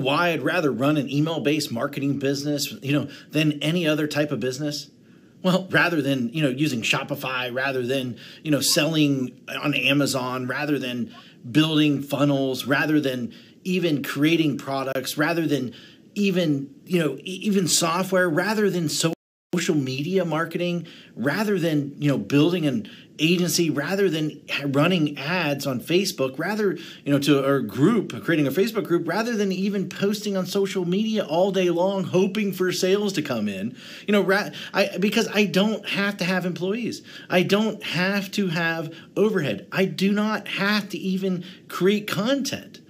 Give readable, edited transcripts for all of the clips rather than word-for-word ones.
why I'd rather run an email-based marketing business, than any other type of business? Well, rather than, using Shopify, rather than, selling on Amazon, rather than building funnels, rather than even creating products, rather than even software, rather than social media marketing, rather than, building an agency, rather than running ads on Facebook, rather, to our group, creating a Facebook group, rather than even posting on social media all day long, hoping for sales to come in, because I don't have to have employees. I don't have to have overhead. I do not have to even create content.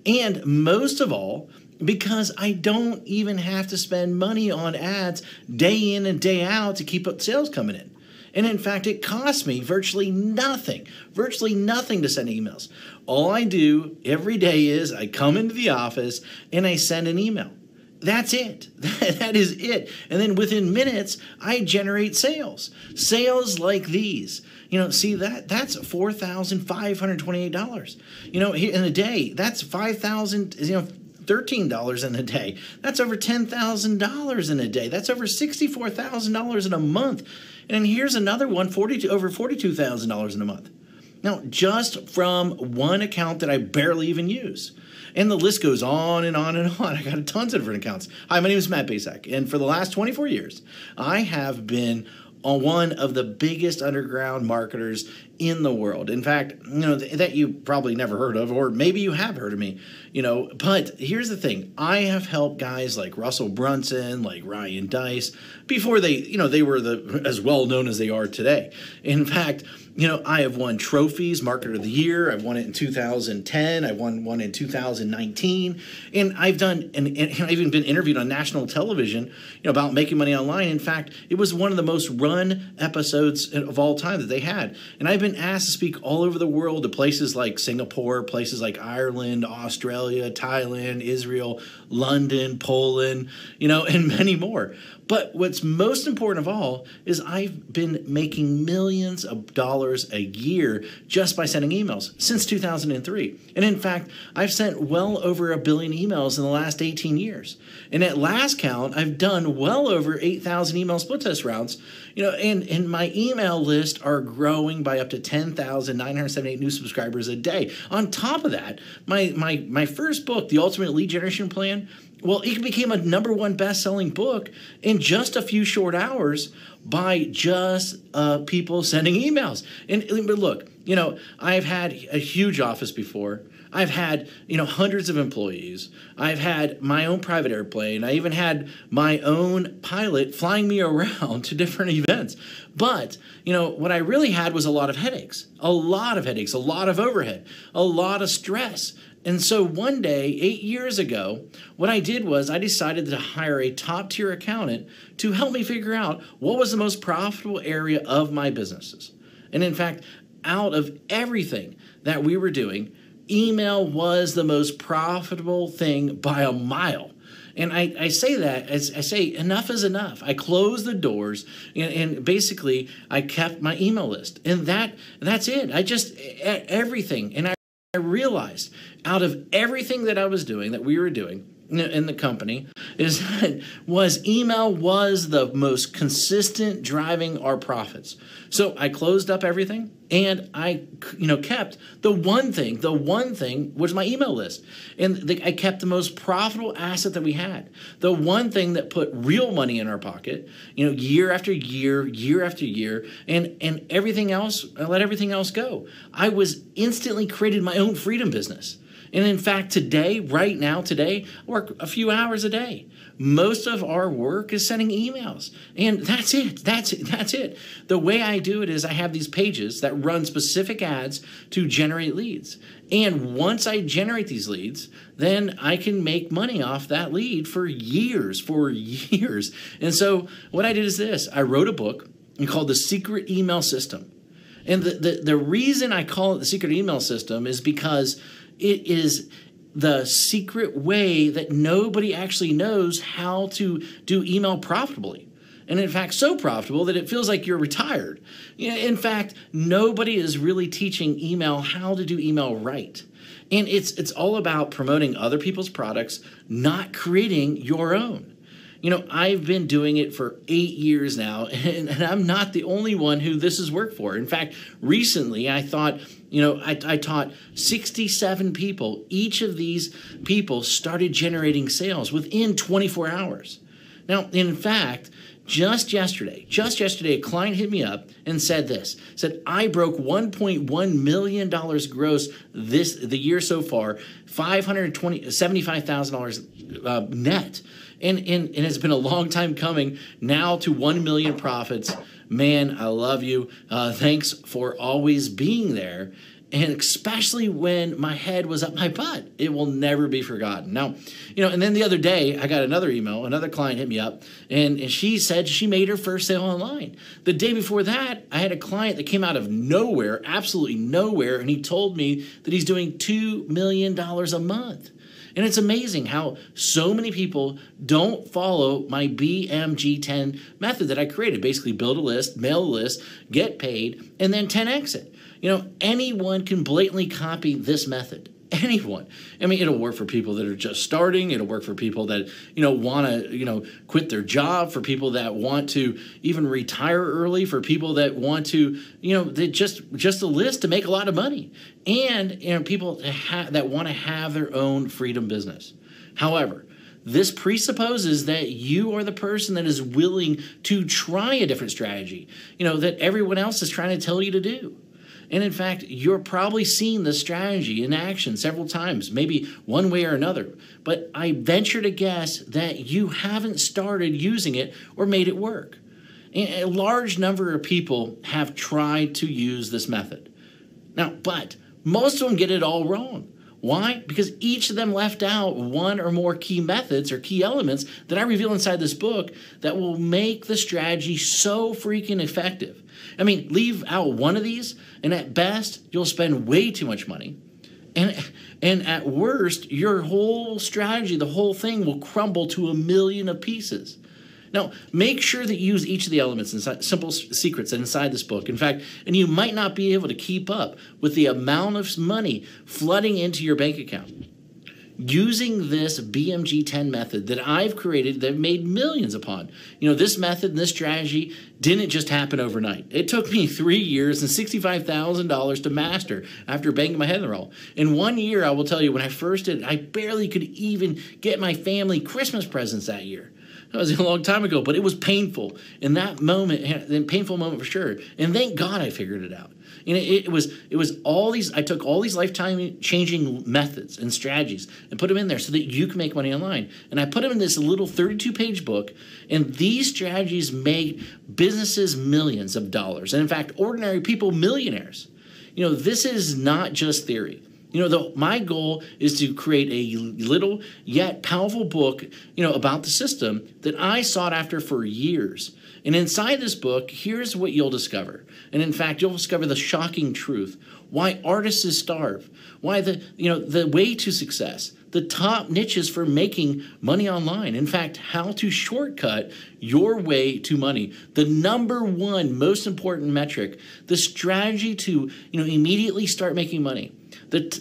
And most of all, because I don't even have to spend money on ads day in and day out to keep up sales coming in. And in fact, it costs me virtually nothing to send emails. All I do every day is I come into the office and I send an email. That's it. That is it. And then within minutes, I generate sales. Sales like these. See that's $4,528. In a day, that's $5,000, $13 in a day. That's over $10,000 in a day. That's over $64,000 in a month. And here's another one, over $42,000 in a month. Now, just from one account that I barely even use. And the list goes on and on and on. I got tons of different accounts. Hi, my name is Matt Basak, and for the last 24 years, I have been one of the biggest underground marketers in the world. In fact, that you probably never heard of, or maybe you have heard of me, but here's the thing. I have helped guys like Russell Brunson, like Ryan Dice, before they were as well known as they are today. In fact, I have won trophies, Marketer of the Year. I've won it in 2010. I won one in 2019. And I've even been interviewed on national television, about making money online. In fact, it was one of the most run episodes of all time that they had. And I've been asked to speak all over the world to places like Singapore, places like Ireland, Australia, Thailand, Israel, London, Poland, and many more. But what's most important of all is I've been making millions of dollars a year just by sending emails since 2003. And in fact, I've sent well over 1 billion emails in the last 18 years. And at last count, I've done well over 8,000 email split test rounds, and my email list are growing by up to 10,978 new subscribers a day. On top of that, my first book, The Ultimate Lead Generation Plan, well, it became a #1 best-selling book in just a few short hours by just people sending emails. But look, I've had a huge office before. I've had, hundreds of employees. I've had my own private airplane. I even had my own pilot flying me around to different events. But, what I really had was a lot of headaches, a lot of overhead, a lot of stress. And so one day, 8 years ago, what I did was I decided to hire a top-tier accountant to help me figure out what was the most profitable area of my businesses. And in fact, out of everything that we were doing, email was the most profitable thing by a mile. And I say that as I say, enough is enough. I closed the doors and basically I kept my email list. And that's it. Everything. And I realized out of everything that I was doing, that we were doing in the company, email was the most consistent driving our profits. So I closed up everything and I kept the one thing was my email list. And I kept the most profitable asset that we had. The one thing that put real money in our pocket, year after year, year after year, and everything else, I let everything else go. I was instantly created my own freedom business. And in fact, right now, I work a few hours a day. Most of our work is sending emails. And that's it. That's it. The way I do it is I have these pages that run specific ads to generate leads. And once I generate these leads, then I can make money off that lead for years. And so what I did is this. I wrote a book called The Secret Email System. And the reason I call it The Secret Email System is because it is the secret way that nobody actually knows how to do email profitably. And in fact, so profitable that it feels like you're retired. In fact, nobody is really teaching email how to do email right. And it's all about promoting other people's products, not creating your own. I've been doing it for 8 years now, and I'm not the only one who this has worked for. In fact, recently I thought, I taught 67 people. Each of these people started generating sales within 24 hours. Now, in fact, just yesterday, a client hit me up and said I broke $1.1 million gross the year so far, $75,000 net. And it's been a long time coming now to 1 million profits. Man, I love you. Thanks for always being there. And especially when my head was up my butt, it will never be forgotten. Now, and then the other day, I got another email. Another client hit me up, and she said she made her first sale online. The day before that, I had a client that came out of nowhere, absolutely nowhere, and he told me that he's doing $2 million a month. And it's amazing how so many people don't follow my BMG10 method that I created. Basically, build a list, mail a list, get paid, and then 10x it. Anyone can blatantly copy this method. Anyone. I mean, it'll work for people that are just starting. It'll work for people that, want to, quit their job, for people that want to even retire early, for people that want to, they just a list to make a lot of money. And, people that want to have their own freedom business. However, this presupposes that you are the person that is willing to try a different strategy, that everyone else is trying to tell you to do. And in fact, you're probably seen this strategy in action several times, maybe one way or another. But I venture to guess that you haven't started using it or made it work. And a large number of people have tried to use this method. Now, but most of them get it all wrong. Why? Because each of them left out one or more key methods or key elements that I reveal inside this book that will make the strategy so freaking effective. I mean, leave out one of these, and at best, you'll spend way too much money. And at worst, your whole strategy, the whole thing will crumble to a million of pieces. Now, make sure that you use each of the elements inside, simple secrets inside this book. In fact, and you might not be able to keep up with the amount of money flooding into your bank account. Using this BMG10 method that I've created that I've made millions upon. This method and this strategy didn't just happen overnight. It took me 3 years and $65,000 to master after banging my head in the wall. In 1 year, I will tell you, when I first did it, I barely could even get my family Christmas presents that year. That was a long time ago, but it was painful. In that moment, a painful moment for sure. And thank God I figured it out. It was all these, I took all these lifetime changing methods and strategies and put them in there so that you can make money online. And I put them in this little 32-page book, and these strategies made businesses millions of dollars. And in fact, ordinary people millionaires. This is not just theory. My goal is to create a little yet powerful book, about the system that I sought after for years. And inside this book, here's what you'll discover. And in fact, you'll discover the shocking truth. Why artists starve. Why the way to success. The top niches for making money online. In fact, how to shortcut your way to money. The #1 most important metric. The strategy to, immediately start making money.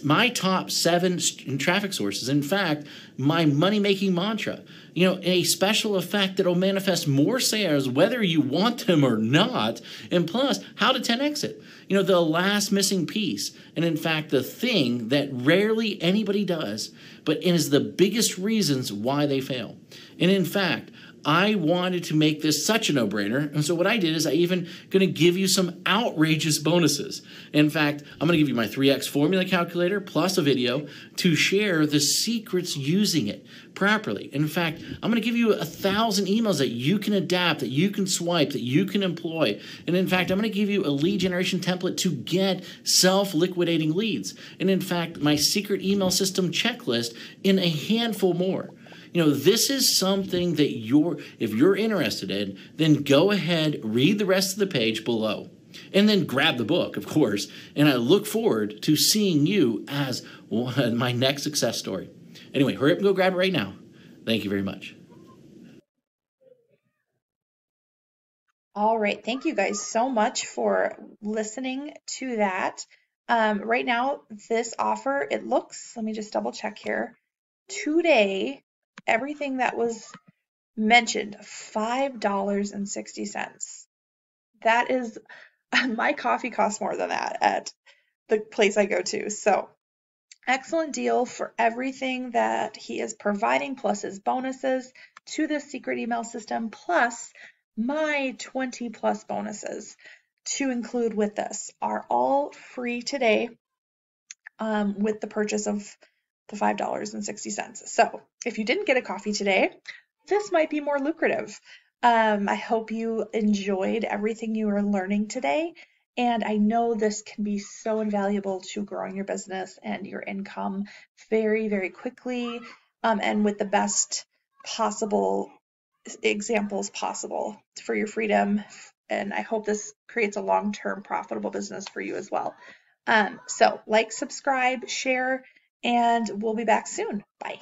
My top 7 traffic sources. In fact, my money-making mantra. A special effect that will manifest more sales whether you want them or not. And plus, how to 10x it. The last missing piece. And in fact, the thing that rarely anybody does, but it is the biggest reasons why they fail. And in fact, I wanted to make this such a no-brainer, and so what I did is I even going to give you some outrageous bonuses. In fact, I'm going to give you my 3x formula calculator plus a video to share the secrets using it properly. In fact, I'm going to give you 1,000 emails that you can adapt, that you can swipe, that you can employ. And in fact, I'm going to give you a lead generation template to get self-liquidating leads. And in fact, my secret email system checklist in a handful more. This is something that if you're interested in, then go ahead, read the rest of the page below, and then grab the book, of course. And I look forward to seeing you as my next success story. Anyway, hurry up and go grab it right now. Thank you very much. All right. Thank you guys so much for listening to that. Right now, this offer, it looks, let me just double check here. Today, everything that was mentioned, $5.60. That is, my coffee costs more than that at the place I go to. So, excellent deal for everything that he is providing, plus his bonuses to this secret email system, plus my 20 plus bonuses to include with this are all free today with the purchase of the $5.60. So if you didn't get a coffee today, this might be more lucrative. I hope you enjoyed everything you were learning today. And I know this can be so invaluable to growing your business and your income very, very quickly and with the best possible examples possible for your freedom. And I hope this creates a long-term profitable business for you as well. So like, subscribe, share, and we'll be back soon. Bye.